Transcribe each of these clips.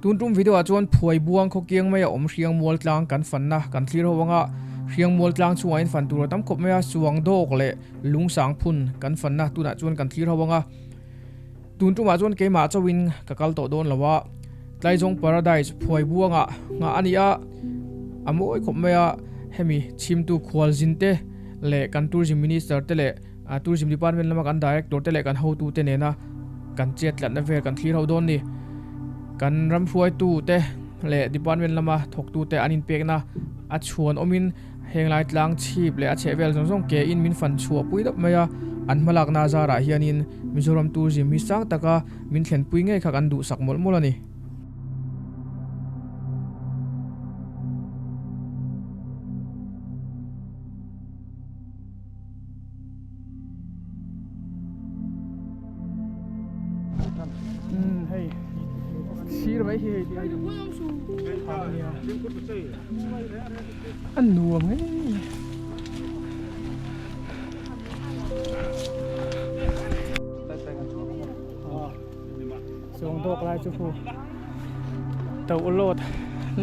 ตุนตุ่มวิดีโอจวนพวยบวงเขาเกียงไม่อมเชียงมัวกลางกันฝันนะกันที่เราว่าเชียงมัวกลางช่วยฝันตัวตั้มขบไม่สวงโดกเลยลุงสางพุนกันฝันนะตุนจวนกันที่เราว่าตุนตุ่มจวนเกมาจะวินกับกัลโตโดนละว่าไกลจงพาราไดส์พวยบวงงาอันนี้อามวยขบไม่เฮมีชิมตูควอลจินเตเล่กันทูริมมินิสเตอร์เตเล่ทูริมดีพาร์ตเมนต์ละมากันดีเรกตัวเตเล่กันเฮาตูเตเนนะกันเจ็ดหลัดนั่นเวกันที่เราโดนนี่กันรำช่วยตู้เตะเละดิปานเวนละมาถกตู้เตะอันอินเปกนะอัดชวนอมินเฮงไลท์ล้างชีพเละอัดเชเวลส่งเกอินมินฟันชัวปุยดับไม่อันมาลักนาซาระเฮียนินมิโซรัมตูจิมิสังตะกามินเข็นปุยง่ายขักอันดูสักหมดหมดนี่ชีร์ไม่เฮียอันหน่วงไงส่งดอกลายจุฟูเต่าโลด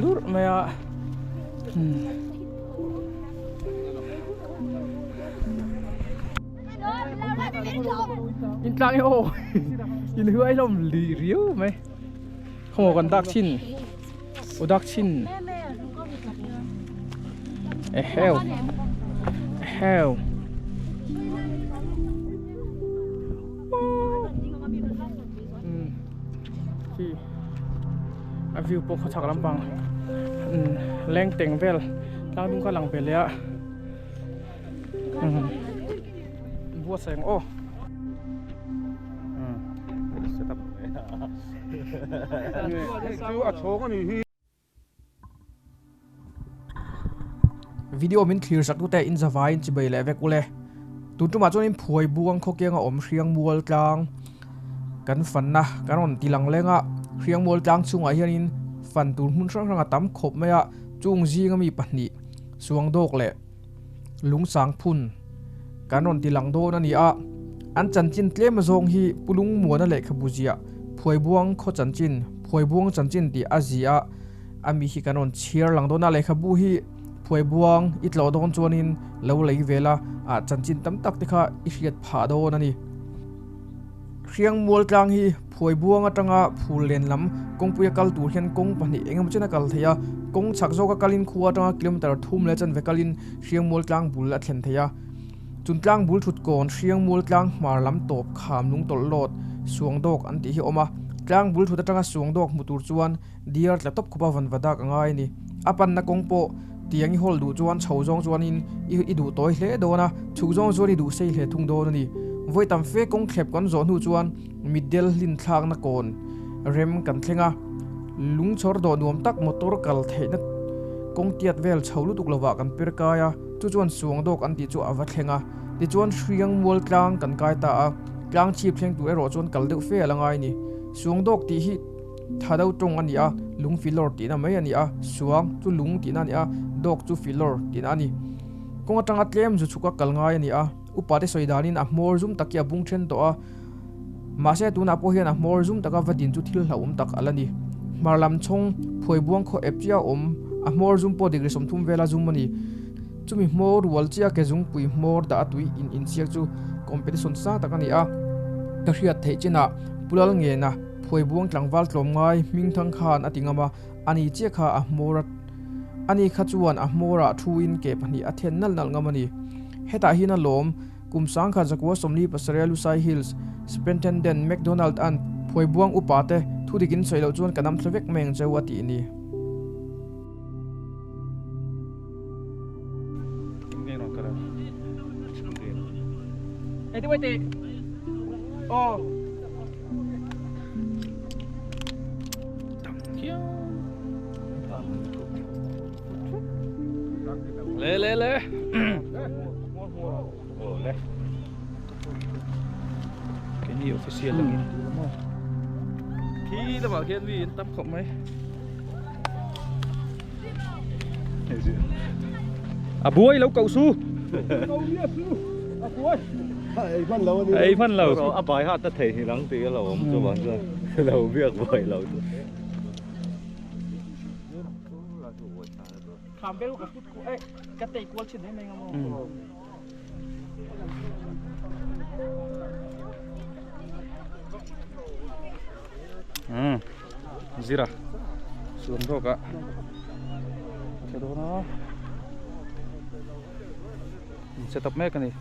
ลุดไม่อินทางโอ้อินหัวไอ้ลมลีเรียวไหมขโมยกันดักชินอุดักชินเฮลที่วิวปกเขาฉักลำปังแรงเต็งเวลล่างดุ้งก็หลังไปแล้วบัวแสงโอ้วิดีโอมินคลีร์สักตัวแต่อินสวายอินจิบเลยเวกุเล่ตุนจุมาจนอินพวยบวงเขาเกียงอมเชียงมัวกลางกันฝันนะกันอ่อนตีหลังเล่งเชียงมัวกลางช่วงอาเฮียนินฝันตุนหุ่นช่างช่างตั้มขบไม่จุงจีก็มีปัญหาสวงโดกเล่ลุงสางพุนกันอ่อนตีหลังโดนั่นนี่อันจันจินเตลมาซงฮีปุลุงมัวนั่นแหละขบุจีพวยบวงเขาจันจินพวยบวงจันจินตีอาเซียมีฮีกันอ่อนเชียร์หลังโดนั่นแหละขบุฮีพวยบวงอิตลอดอนจวนินเลวเลยเวลาจันจินตั้มตักติค่ะอิเชียดผาโดนั่นนี่เชียงมัวกลางฮีพวยบวงตั้งผู้เล่นลำกงปุยกัลตูเฮียนกงปันนี่เองมันจะนักกัลเทียกงฉักโซกกัลินขัวตั้งกิโลเมตรทุ่มเลยจันเวกัลินเชียงมัวกลางบุลละเทียนเทียจุนกลางบุลถุดก่อนเชียงมัวกลางมาลำตบขามลุงตลอดสวงดอกอันที่ฮิออกมากลางบุลถุดตั้งสวงดอกมุตุรจวนเดียร์และตบขบวันวัดกง่ายนี่ปันนักกงโปเตียงฮอลดูจวนเฉาจงจวนินอีดูตัวเล่โดนะชุกจงจวนอีดูเสียเล่ทุ่งโดนนี่ไว้ตามเฟกงเข็บกันจวนหูจวนมิดเดลลินทางนักกอนเร็มกันเทงลุงชอร์โดนวมตักมอเตอร์กัลเทนักกงเตียดเวลเฉาลุตุกลวากันเปิรกายจุจวนสวงดอกอันที่จวอวัดเทงที่จวนเชียงมัวกลางกันกายตากลางชีพเพียงตัวรอจวนกัลเดือเฟลง่ายนี่สวงดอกที่ฮิถ้าเราตรงอันนี้ลุงฟิลลอร์ตีน่ะไม่อันนี้สวงจุลุงตีน่ะนี่ดอกจูฟิลลอร์ตีน่ะนี่กงจังอัดเลี้ยมจุชุกกัลง่ายนี่อุปาเดสอยดานินมอร์ซุมตะกี้บุ้งเชนตัวมาเสตุนาโพเฮียนมอร์ซุมตะกี้วัดดินจุทิลหาตักอะไรนี่มาลำชงพวยบวงเขาเอฟเจ้ามอร์ซุมพอดีกรีสมทุ่มเวลาซุมมันนี่จุมีมอร์วัลเจียเกจุงปุยมอร์ดาตุยอินเสียจูคอมเพติชันซ่าตะกันนี่กระเทียดเทจินะปุลลเงนะพวยบวงกลางวัลตรมง่ายมิงทังคานอติงามาอันนี้เจ้าข้ามอร์อันนี้ขจวนมอร์ทูอินเก็บอันนี้อเทนนัลนัลงามันนี่เฮตาฮินาลมกุมสังขาจากวัวสมนีปัสเรียลุไซฮิลส์สเปนเทนเดนแมคโดนัลด์อันพวยบวงอุปาเตทุดิกินสวยเหล่าจวนกันนำทเวกเมงเจ้าวัตินี่ไอ้ที่ไว้ตีโอ้เล่โอ้เล่แค่นี้ออฟฟิเชียลแล้วนี่ที่ระหว่างเทียนวีตั้มขบไหมบัวเราเก่าสู้ไอ้พันเราไปหาตะเทยหลังตีเราผมจะบอกว่าเราเบียกบ่อยเรา ขามไปลูกกับพุทธกูกระเตะกวลชิ้นให้ไหมครับzira suam to ka ke do na set up me ka ni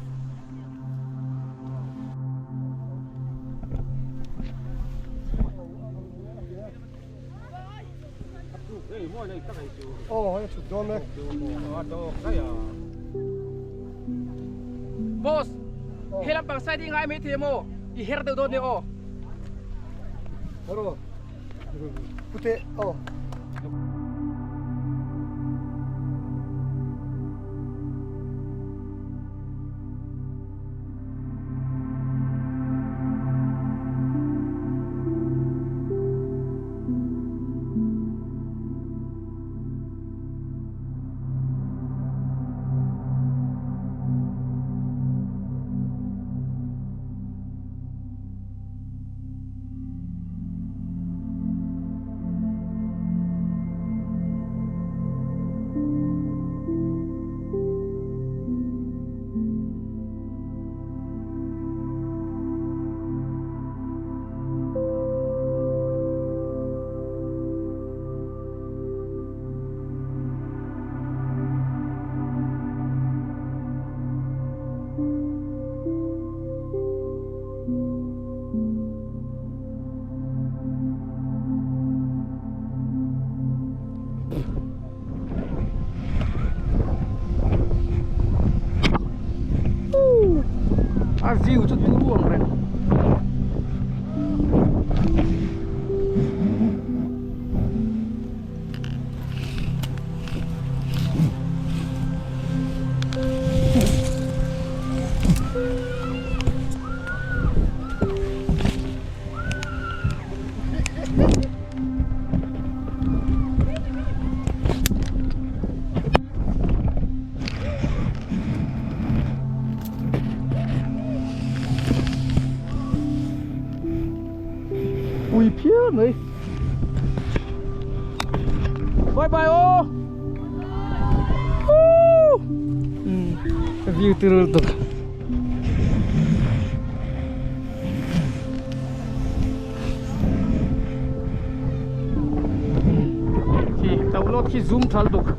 Boss, helang pang side ngai me temo. I her do ne o. Oro. Pute oh. A view cho tu luồng rồi. Ui phía này. Bye bye ô. Cái view từ từ. Khi tàu lót khi zoom thal được.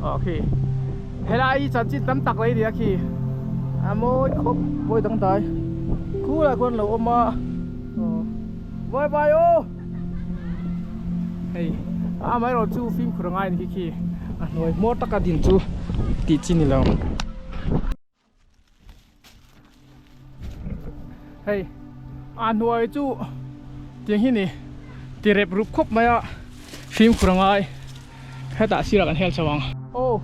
Ok. Hay là ai chặt chít tắm tặc lấy đi khi môi khóc môi tăng tay cú là con lẩu mà bye bye ô hey mấy rồi chú phim của ngay thì khi nói mót tắc cả điện chú tí chín đi lâu hey nói chú tiếng hi nè tiếng rap rụp khóc mấy à phim của ngay hay ta xí là cái hell sao ô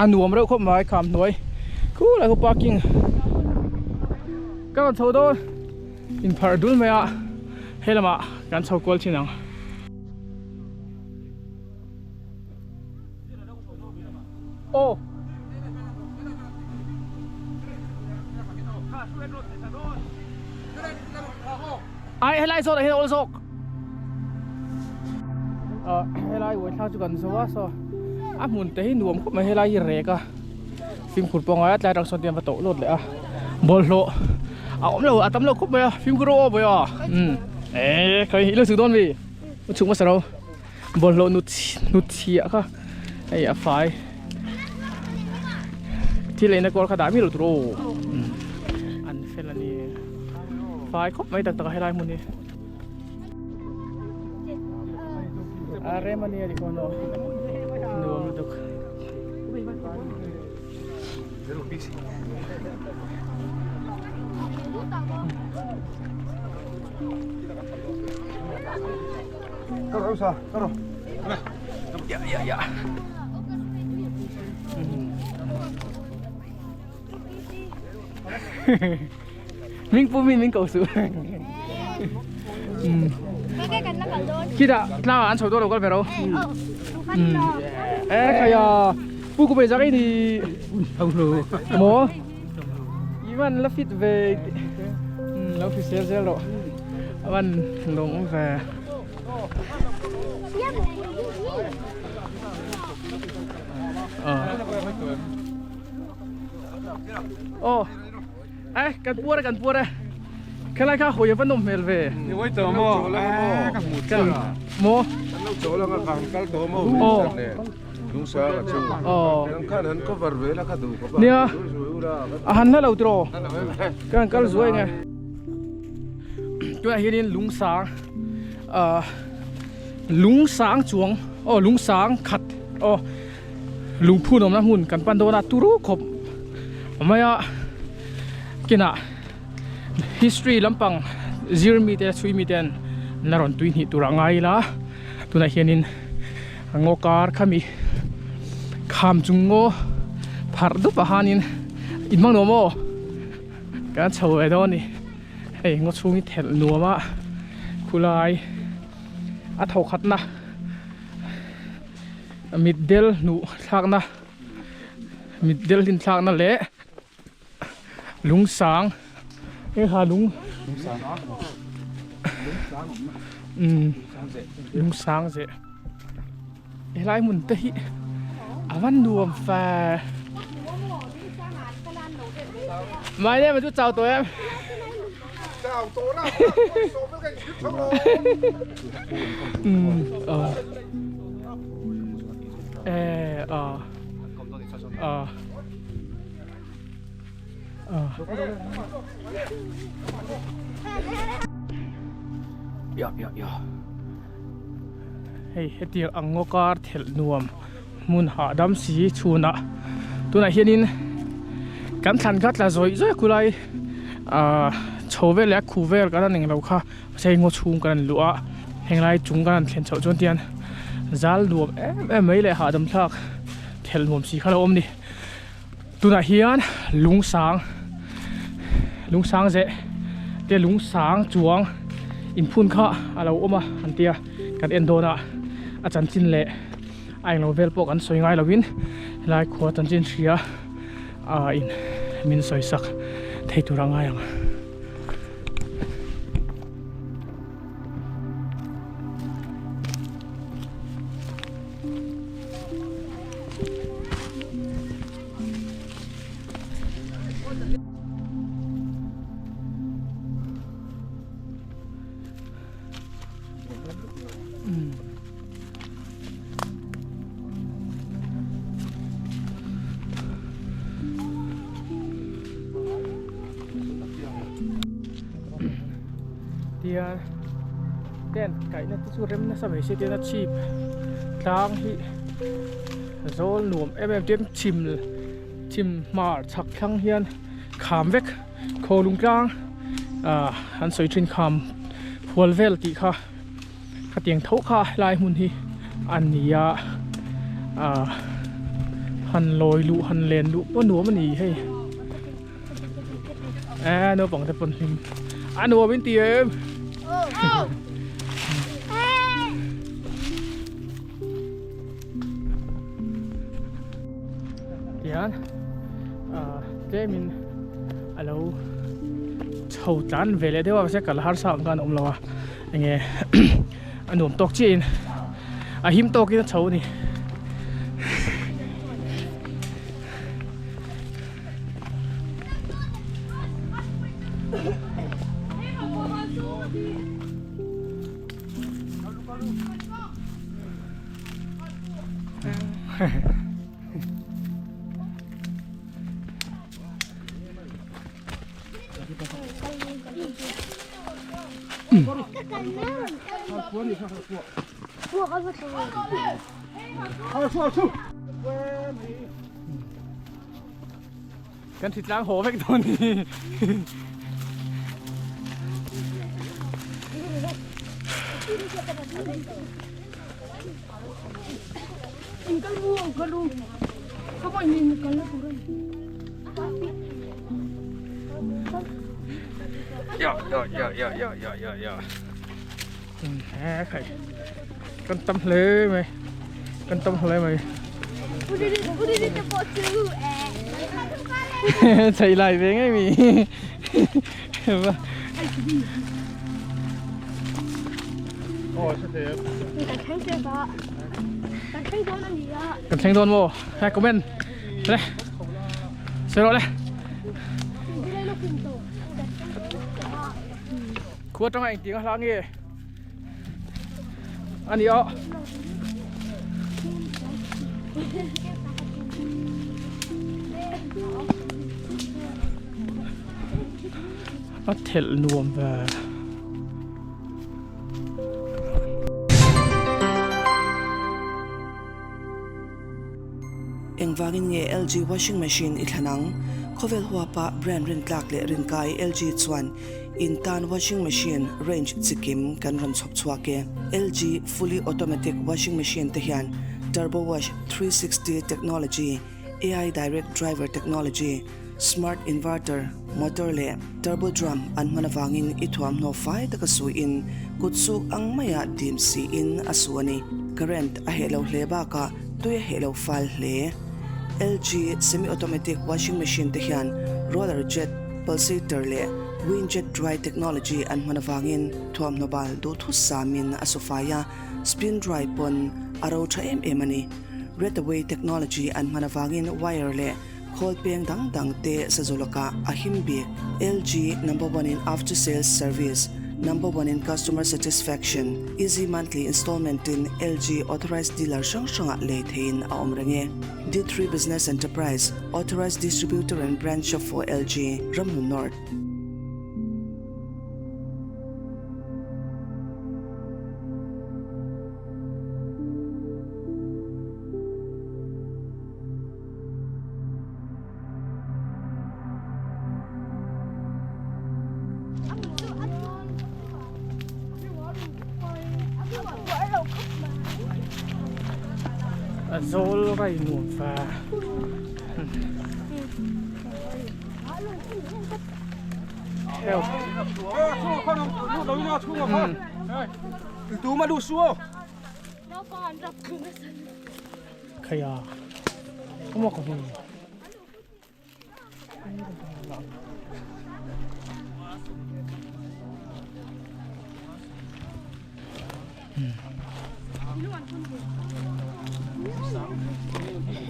nuông rồi không phải khám nuôi cú là có parking các bạn thâu đó in Paradul mày à hay là mà gan thâu quál chi nào ô ai hay lại số này hay là số hay lại buổi sao chú cần số số muốn thấy nuông cũng hay lại rẻ cả phim khủng bố ngay lại đang son tiền và tổ lột lại bol lộ ông lâu tấm lâu cũng bây phim gro bây giờ cái lúc sử dụng gì chúng mà sao bol lộ nút chia cả ai phảiที่เลยนะก็ขดามีรถโรอันเฟลนี่ไฟครบไม่ตักให้ได้หมดนี่อะไรมันนี่ดิคนเราดูมันตุกKaro usah, karo. Ya. Mình cầu sự. Cái cành nó còn luôn. Kita, nào ăn sầu đâu đâu có phải đâu. Kaya pu ko be ja kai ni mo iwan la fit về la fit sel ro awan long về aiกันปวดแค่ไรข้าหัวยังฟันนมเมลเว่นี่ไว้ตัวโม่กันหมดกันโมลูกโจแล้วก็ขังกันตัวโม่เนี่ยลุงสาวกับชูยังข้านั้นก็บริเวณแล้วก็ดูก็เนี่ยอาหารนั่นเราตรอกันกันสวยไงตัวเฮียนี่ลุงสางจวงลุงสางขัดลุงพูดออกมาหุ่นกันปันโดนาตุรุขบไม่อะกินอะ history ลำปัง0 มีเต3 มีเตนนารอนตุยนี่ตุระไงล่ะตัวนั้นเฮียนินงอการขมีคำจุงโง่พัดดุปะฮานินอินมังโนโมการโชว์ไอ้ดอนนี่เฮ้ยงอชูนี่เถลนัวมาคุลายอัฐขัดนะมิดเดลนูทากนะมิดเดลทินทากนะเละลุงสางเอ้หาลุงสางลุงสางเสไอ้ไรมุนตะฮิอาวันดวมแฟไม่ได้มาดูเจ้าตัวเองเจ้าโตนะโตเป็นกันชิดทั้งโลเฮ้ยเดี๋ยวอังกอร์เทลนวมมุนหาดำสีชูนะตัวไหนเฮียนินกันทันกัดละซอยคุไลโชว์เวลและคูเวลกันนั่งเราค่ะใช้งอชูกันลัวแห่งไรจุงกันเขียนเฉาจนเตียนจัลนวมไม่เลยหาดำทักเทลนวมสีขาวอมนี่ตัวไหนเฮียนลุงสางเจเดี๋ยวลุงสางจวงอินพุนข้าเราอมาอันเตียกันเอ็นโดนะอาจารย์จินเละไอ้เราเวลปกันสวยงามเราวินลายขวดอาจารย์จินเชียอินมินสวยสักเทตุรังไงยังdia ten kai na tu rem na samai se na chip tang hi zol nuam em tem chim mar chak thlang hian kham vek kholung tlang han soi thin kham phul vel ti kha khatiang thau kha lai mun hi an nia han loi lu han len lu pon nuam ani hei no bang te pon him anh mua bên tiệm tiện thế mình alo chầu chán về lại thế mà sẽ cả là hát sảng gan ông lo anh nghe anh uống tóc trên him tóc kia chầu nàyกันถิดล้างโหไปตัวนี้Ingkal mo, kalau kamu ini kalau kurang. Ya. Hả khẩy. Con tâm lê mày. 우리를 버츠 chạy lại về ngay mì cần thanh thôn vô hai comment đây xe rồi đây cua trong hành tiếng là nghe anh đi ạ bắt thịt nuông và engwangin nge LG washing machine ithanang khovel huapa brand rin tlak le rin kai LG chuan intan washing machine range chikim kan ram chhop chhuake LG fully automatic washing machine te hian turbo wash 360 technology AI direct driver technology smart inverter motor le turbo drum an manawangin ithuam no fai takasu in kutsuk ang maya dimsi in asuani current a helo hleba ka tuya helo fal hle LG semi-automatic washing machine te hian roller jet pulsator le windjet dry technology an manawangin thuam nobal do thu samin asofaya spin dry pon aro tha ani redaway technology an manawangin wire le khol peng dang te sajoloka ahimbi LG number 1 in after sales service number 1 in customer satisfaction easy monthly installment in LG authorized dealer shanga le thein a omrange D3 business enterprise authorized distributor and branch for LG Ramnu North Azul ray nuông và theo tú mà đủ xua nó còn đập cửa khay à không có gì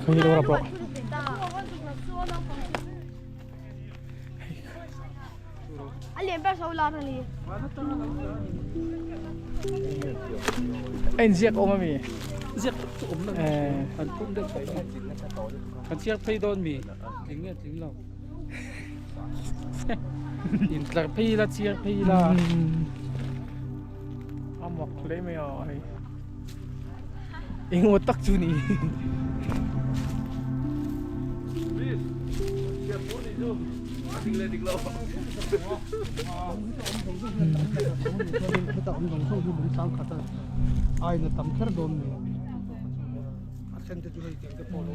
không gì đâu là bro anh liền bắt sâu la rồi anh giết ôm mày giết ốm được hắn cũng được phải hắn chiếc phi đôn mì tính lòng nhìn là phi là chiếc phi là ăn mặc lấy mày rồi anh muốn tắc chú nị ai nó tầm khэр đồn này xem cho chú hay cái polo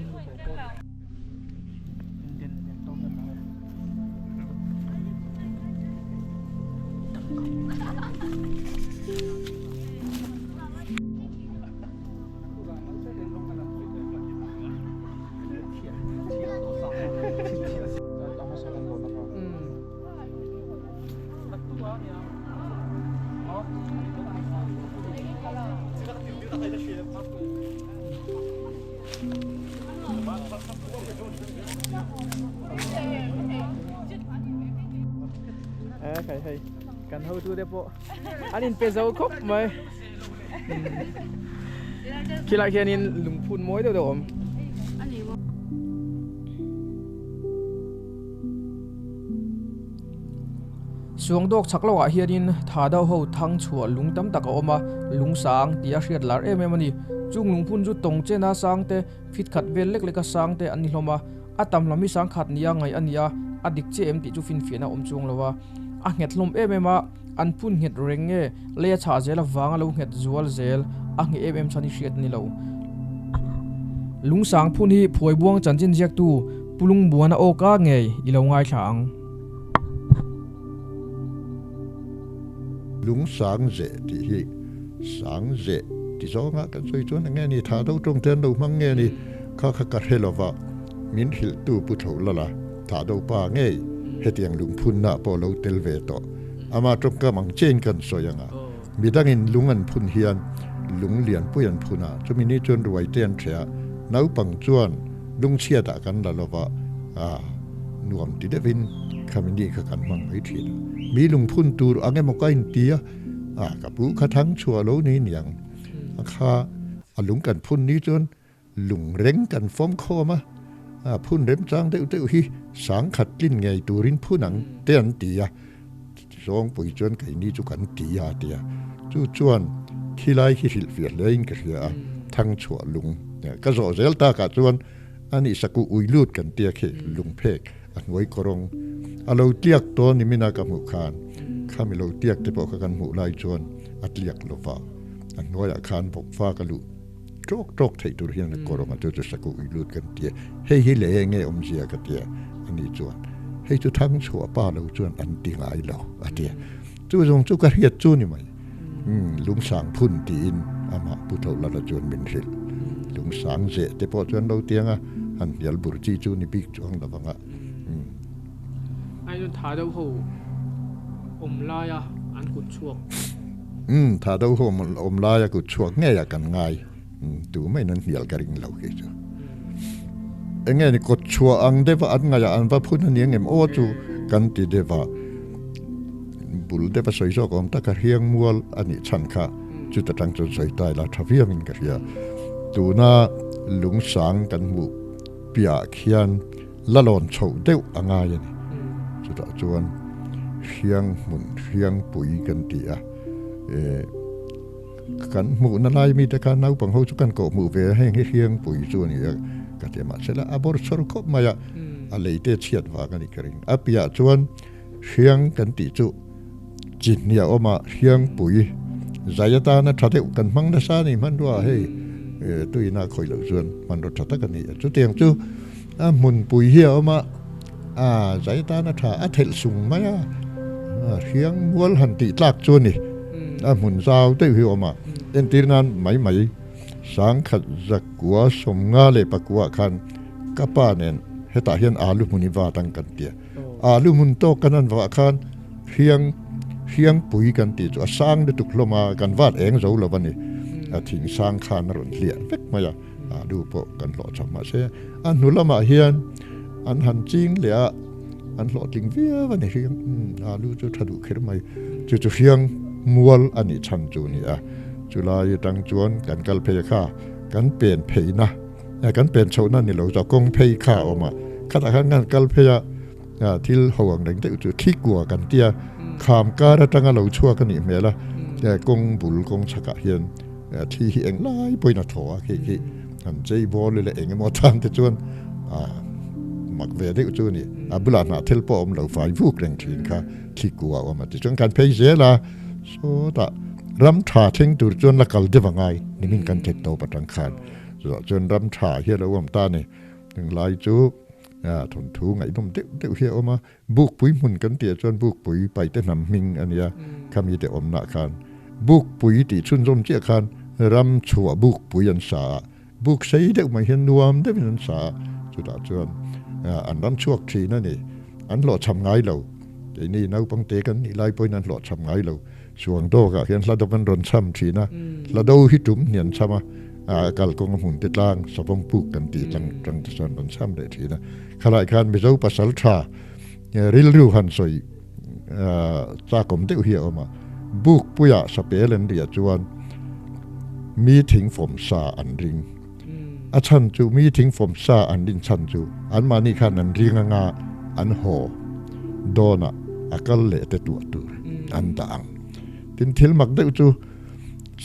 cái hay cần hơi tu đẹp bộ anh in pe dấu khóc mày khi lại khi anh in lùng phun mối đâu đâu xuống đốc chắc lâu à hiện in thả đầu hậu thăng chùa lùng tắm tắc ôm mà lùng sáng tia sét lár em anh chung lùng phun chút tông trên na sáng te fit khát vel lek lek sáng te anh lom mà atam lami sáng khát nia ngay anh ya adik che em ti chu fin fiana chung lawa a nget lom em a an phun nget renge le cha zela wanga lo nget zual zel a nge em chani hriat ni lo lung sang phun hi phoi buang chanchin jak tu pulung buana o ka nge ilo ngai thang lung sang ze ti hi sang ze ti zo nga kan soi chon nge ni tha do trong ten do mang nge ni ข้าก็เฮลว่ามินหิลตูปุถุละละถ้าดูป่าเงยเฮตียงลุงพุนน่ะพอเราเตลเวโตอามาตรงก็มังเจนกันสวยงามีดังอินลุงอันพุนเฮียนลุงเลียนปุยันพุนาจะมีนี่จนรวยเตียนเถียน้าปังจวนลุงเชียดกันละละว่านวมติดเดวินคำนี้ก็กันมังไอทีมีลุงพุนตูอังเงมก็อินเตียกับผู้ข้าทั้งชัวโลนี้เนียงข้าลุงกันพุนนี้จนลุงเร่งกันฟ้อมคอมาพุ่นเริ่มจ้างเต้าฮีสังขัดลิ้นไงตูรินผู้หนังเตียนตีสองปุยจวนไก่นี้จุกันตีเตียจู่จวนขี้ไล่ขี้หิลเฟียเลยอินกันเสียทั้งชัวลุงเนี่ยก็โซเซลตากัดจวนอันนี้สักอุยลูดกันเตียเคลุงเพกอันไว้กรงเราเตียกตัวนี้ไม่น่ากับหมู่คานข้าไม่เราเตียกที่บอกกันหมู่ไล่จวนอัดเลียกโลฟ้าอันน้อยอาคารปกฟ้ากระลุโจกไทยตัวเฮียนกรมาจะสักอุยลูดกันเตียให้เละเงี้ยเสียกันเตียอันนี้จวนให้จุทั้งชัวป้าเราจวนอันตีงไอเราอันเดียจู่จงจู่กระเฮียจู่นี่ไหมลุงสางพุ่นตีนอามาพุทธละจวนเป็นสิลลุงสางเจแต่พอจวนเราเตียงอันยัลบุรจีจู่นี่ปีกจวงละบังไอ้จนถ่ายเดาหูลายอันกุดช่วงถ้าเดาหูลายกุดช่วงง่ายกันง่ายดูไม่นั่นเหี่ยวกระดิ่งเราเกี่ยวเงี้ยนี่กดชัวอังเดว่าอันไงอันว่าพูดนั่นยังโอ้จูกันติเดว่าบุลเดว่าสวยจอกอมตะกะเฮียงมัวอันนี้ฉันค่ะจุดตั้งจนสวยตายละทวีมินกะเฮียดูน่าลุงสางกันบุเปียเขียนละลอนโฉดเดวอ่างไงนี่จุดจวนเฮียงหมุนเฮียงปุ๋ยกันตีกันหมูนั่นไรมีแต่การเอาปังหูจุกันโกหมูเวให้เฮียงปุ๋ยจวนนี่ก็เดี๋ยวมาเสร็จแล้วอบอร์สรุปก็มาอะไรเตะเฉียดว่ากันอีกครั้งอภิญาจวนเฮียงกันติจุจิตเนี่ยออกมาเฮียงปุ๋ยใจตานะทัดเดียวกันมั่งนะซานี่มันว่าให้ตัวน่าคอยเหลือจวนมันรถทัดกันนี่จุดเตียงจุหมุนปุ๋ยเฮียออกมาใจตานะทัดเทลสูงไหมเฮียงวัวหันติลากจวนนี่หมุนซาวเตี้ยเฮียออกมาเอ็นตีนั้นไหมสังขัดจักกัวสมงาเลปกัวคันกับป้าเนี่ยเหตุเห็นอาลุมุนิวาตังกันเตียอาลุมุนโตกันนั้นว่าคันเฮียงปุ๋ยกันตีจะสร้างได้ตุกลมากันวาดเองเราละวันนี้ทิ้งสร้างคานรนเลียนเวกมาอย่าดูพวกกันหล่อชมาเสียอันหนุละมาเฮียนอันหันจริงเหลียอันหล่อจริงเวียวันนี้เฮียงอาลุจะทัดูขึ้นมาจะเฮียงมัวอันนี้ชันจูนี่จุลายตังจวนกันกัลเพยข้ากันเปลี่ยนเพยนะกันเปลี่ยนโชนั่นนี่เราจะกงเพยข้าออกมาขณะกันกัลเพยที่ห่วงดังแต่จุดขี้กลัวกันเตี้ยขามการตั้งเราชั่วกันนี่เมื่อละกงบุลกงชักเฮียนที่เองไล่ไปนัดถั่วขี้ทำใจบอลเลยเองมอทันแต่จวนมักเวได้จวนนี่บุลานาเทลปอมเราฝ่ายผู้แข่งขันค่ะขี้กลัวออกมาแต่จนการเพยเสียละโซตารำชาเชิงตัวจนละกัลเดวังไงนี่มินกันเทตโตปตังคานจนรำชาเฮียเราวมตาเนี่ยถึงลายจูทนทูไงนุ่มเด็กเฮียออกมาบุกปุ๋ยมุนกันเตียจนบุกปุ๋ยไปแต่นำมิงอันนี้คำมีแต่อมนาคานบุกปุ๋ยตีชุนจมเจียคานรำชัวบุกปุ๋ยอันสาบุกใส่เด็กมาเห็นนวมได้เป็นอันสาจุดจนอันรำชั่วทีนั่นนี่อันหลอดทำไงเราแต่นี่นักปังเตกันนี่ไล่ไปนั้นหลอดทำไงเราช่วงโตก็เห็นระดับมันรอนซ้ำทีนะระดับฮิตุมเนียนซ้ำกัลกงหุ่นติดล่างสปงปุกกันตีจังสันรอนซ้ำได้ทีนะขณะการไปเจ้าปัสสาวะริลรูหันสอยจากผมเตี้ยเหี่ยวมาบุกปุยะสเปเลนเดียจวนมีถึงฝมซาอันริงชันจูมีถึงฝมซาอันริงชันจูอันมานี่ขันอันริงงาอันโหโดนะกัลเล่เตตัวอันดังทินทิลมักได้จู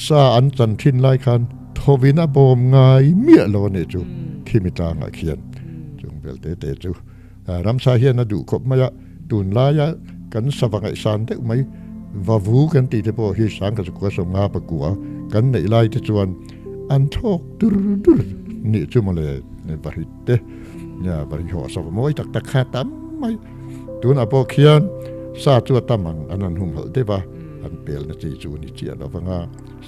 ซาอันจันทินไลคันทวินาบอมไงเมียโลเนจูที่มีตางเขียนจงเบลเตจูรำชาเฮียนดูขบมายะตุนลายะกันสว่างไอซันเด็กไม่วาวูกันตีเตโปฮิสังกับสุขสมงาปะกัวกันในไลที่จวนอันทอกดุรนี่จูมาเลยในบริเตเนี่ยบริหัวสวมวยตักตะขาตั้มไม่ตุนอโปเขียนซาจวดตั้มอันนั้นหุ่มเหลเตปะอันเปลนจีจูนิเจียเราฟัง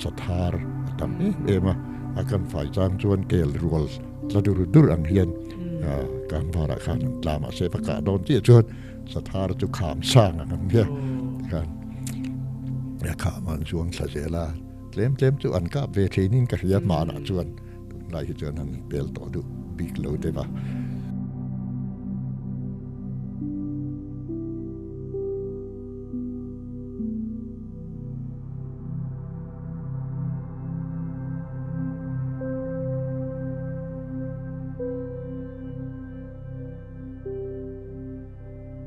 สถารตั้มเอมาอาการฝ่ายจางจวนเกลรัว la dur ang hian kan phara khan lama se paka don ti chuan sathar chu kham sang ang hian kan ya kha man chuang thla zela tlem chu an ka ve theinin ka hiat ma na chuan lai hi chuan han pel to du big lo de ba